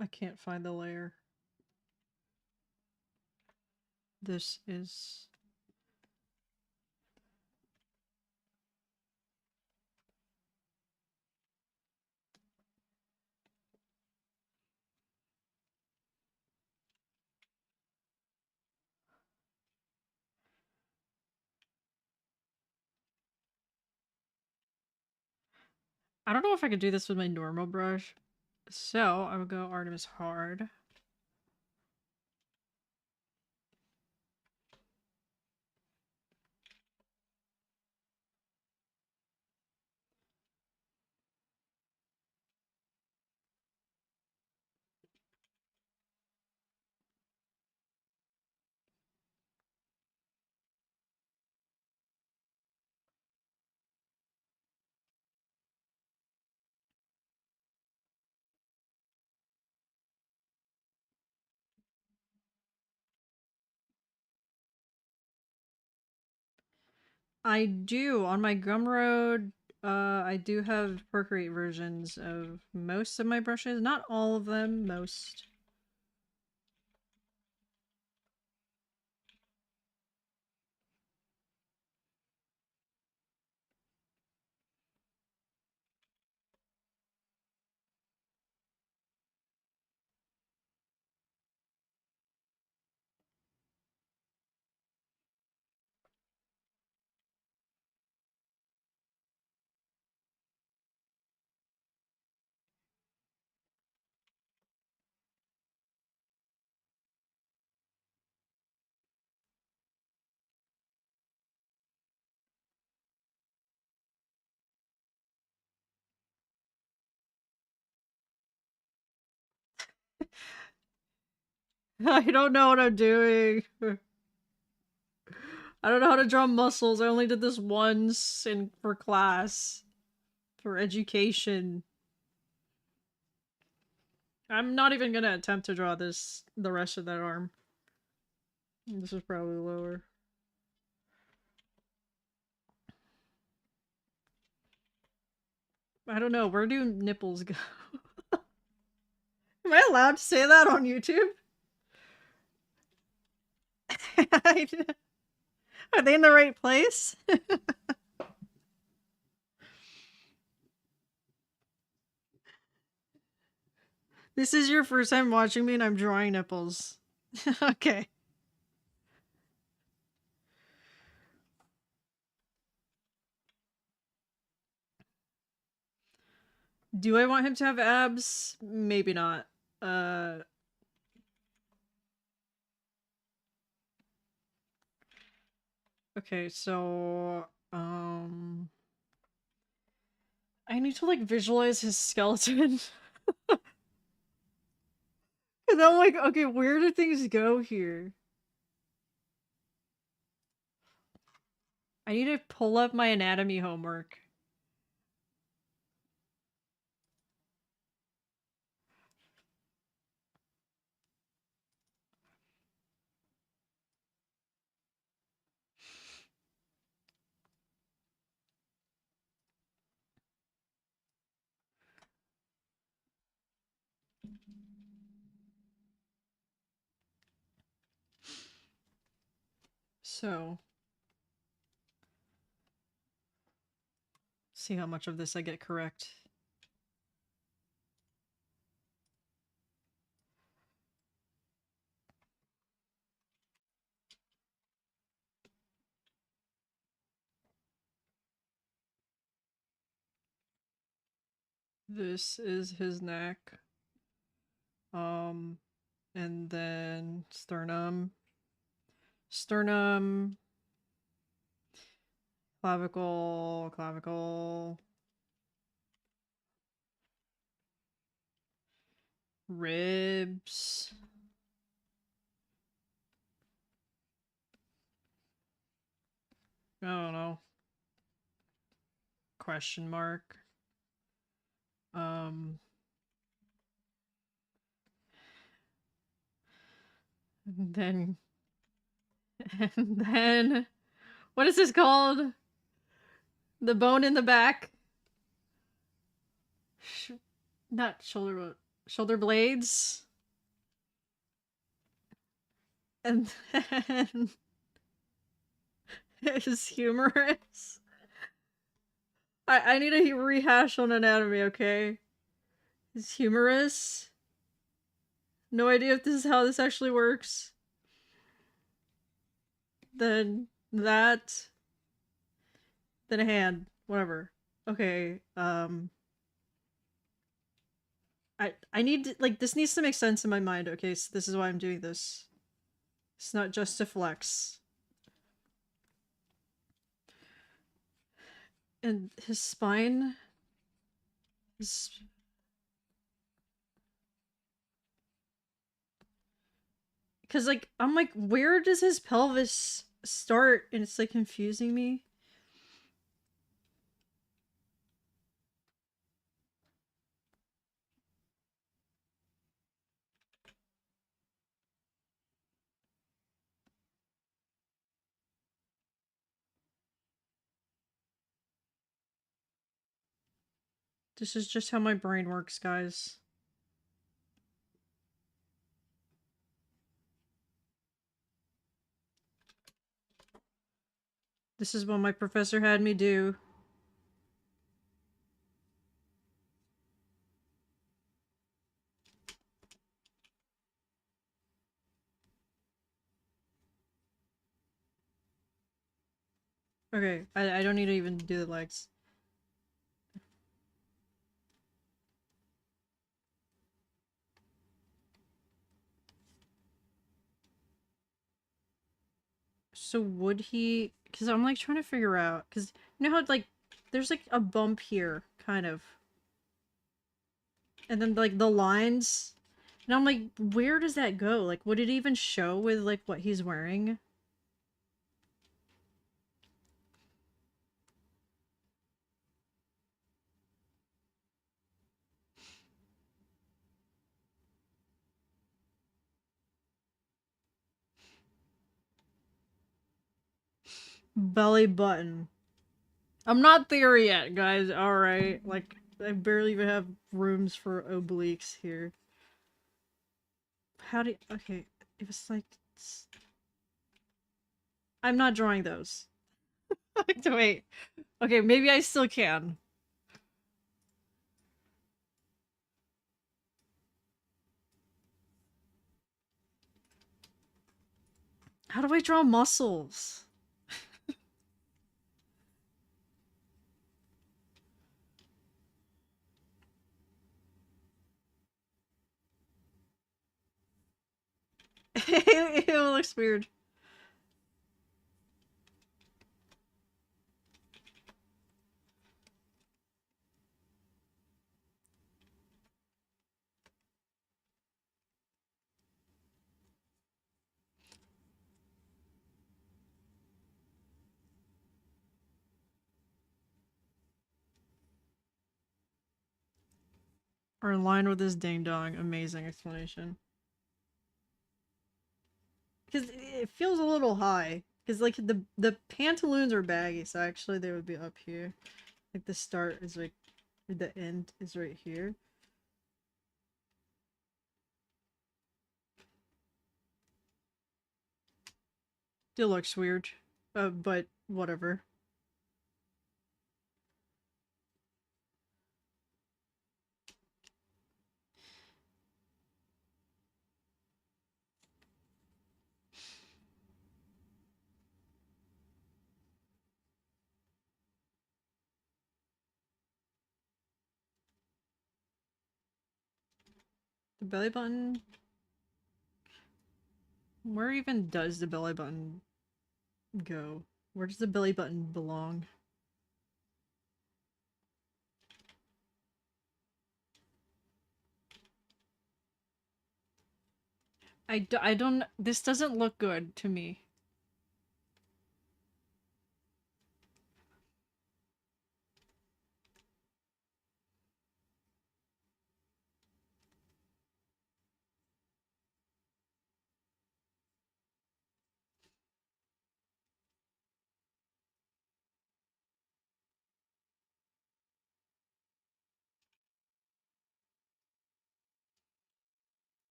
I can't find the layer. This is... I don't know if I could do this with my normal brush. So, I would go Artemis Hard. I do. On my Gumroad, I do have Procreate versions of most of my brushes. Not all of them, most. I don't know what I'm doing. I don't know how to draw muscles. I only did this once for class. For education. I'm not even gonna attempt to draw the rest of that arm. This is probably lower. I don't know. Where do nipples go? Am I allowed to say that on YouTube? Are they in the right place? This is your first time watching me and I'm drawing nipples. Okay. Do I want him to have abs? Maybe not. Okay, so I need to like visualize his skeleton. Cause I'm like, okay, where do things go here? I need to pull up my anatomy homework. So, see how much of this I get correct. This is his neck. And then sternum. Sternum. Clavicle. Clavicle. Ribs. I don't know. Question mark. Then and then what is this called? The bone in the back. Not shoulder blades. And then his humerus. I need a rehash on anatomy, okay? His humerus. No idea if this is how this actually works. Then that. Then a hand. Whatever. Okay, I need to, like, this needs to make sense in my mind, okay? So this is why I'm doing this. It's not just to flex. And his spine is... Because, like, I'm like, where does his pelvis start? And it's, like, confusing me. This is just how my brain works, guys. This is what my professor had me do. Okay, I don't need to even do the legs. So would he... Because I'm, like, trying to figure out... Because you know how, like, there's, like, a bump here, kind of. And then, like, the lines... And I'm like, where does that go? Like, would it even show with like what he's wearing? Belly button. I'm not there yet, guys. Alright. Like, I barely even have rooms for obliques here. How do you... Okay. It was like... I'm not drawing those. Wait. Okay, maybe I still can. How do I draw muscles? It looks weird. Or in line with this ding dong. Amazing explanation. Because it feels a little high. Because like the pantaloons are baggy, so actually they would be up here. Like the start is like, the end is right here. Still looks weird, but whatever. The belly button. Where even does the belly button go? Where does the belly button belong? I don't. This doesn't look good to me.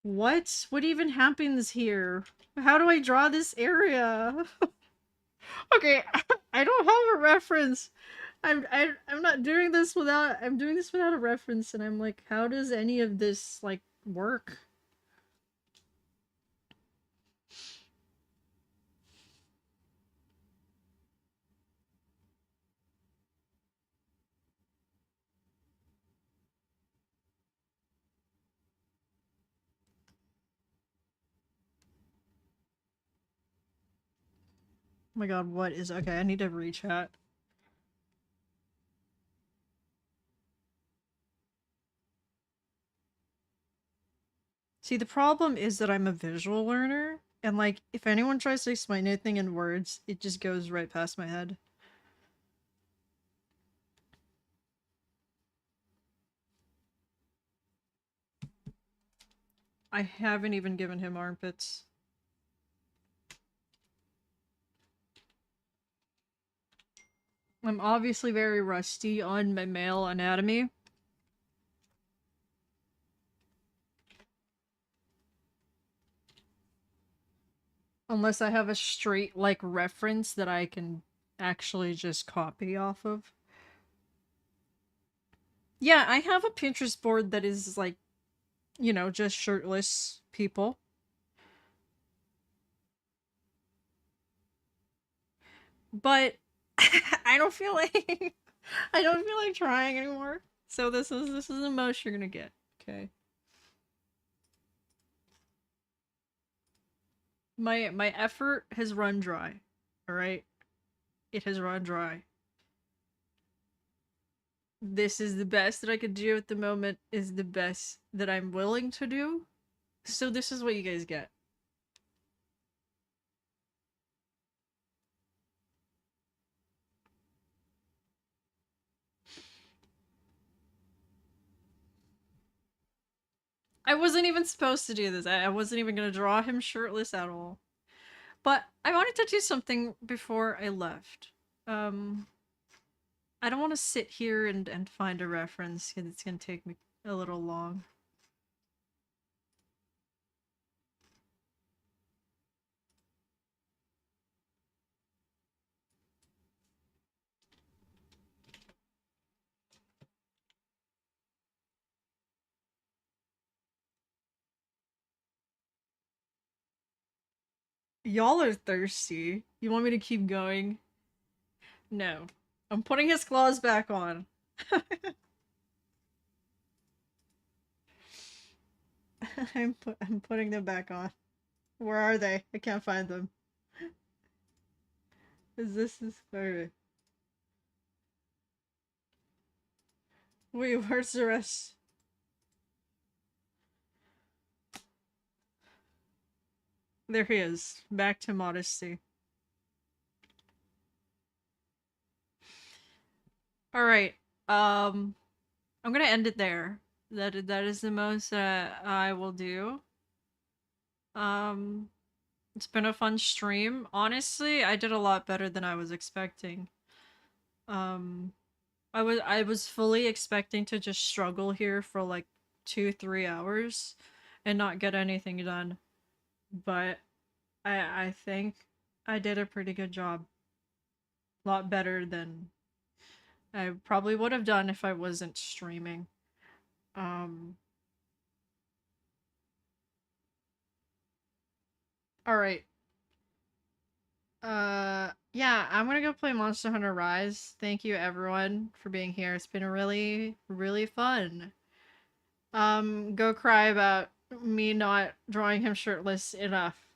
What? What even happens here? How do I draw this area? Okay, I don't have a reference. I'm not doing this without I'm doing this without a reference, and I'm like, how does any of this like work? Oh my god, what is okay? I need to rechat. See, the problem is that I'm a visual learner, and like, if anyone tries to explain anything in words, it just goes right past my head. I haven't even given him armpits. I'm obviously very rusty on my male anatomy. Unless I have a straight, like, reference that I can actually just copy off of. Yeah, I have a Pinterest board that is, like, you know, just shirtless people. But I don't feel like I don't feel like trying anymore. So this is the most you're gonna get. Okay. My effort has run dry. Alright? It has run dry. this is the best that I could do at the moment, is the best that I'm willing to do. So this is what you guys get. I wasn't even supposed to do this. I wasn't even gonna draw him shirtless at all. But I wanted to do something before I left. Um, I don't want to sit here and find a reference because it's gonna take me a little long. Y'all are thirsty. You want me to keep going? No. I'm putting his claws back on. I'm putting them back on. Where are they? I can't find them. Is wait. Wait, where's the rest? There he is. Back to modesty. Alright. I'm gonna end it there. That is the most I will do. Um it's been a fun stream. Honestly, I did a lot better than I was expecting. Um I was fully expecting to just struggle here for like 2-3 hours and not get anything done. But I think I did a pretty good job. A lot better than I probably would have done if I wasn't streaming. Um all right. Yeah, I'm gonna go play Monster Hunter Rise. Thank you everyone for being here. It's been really, really fun. Go cry about me not drawing him shirtless enough.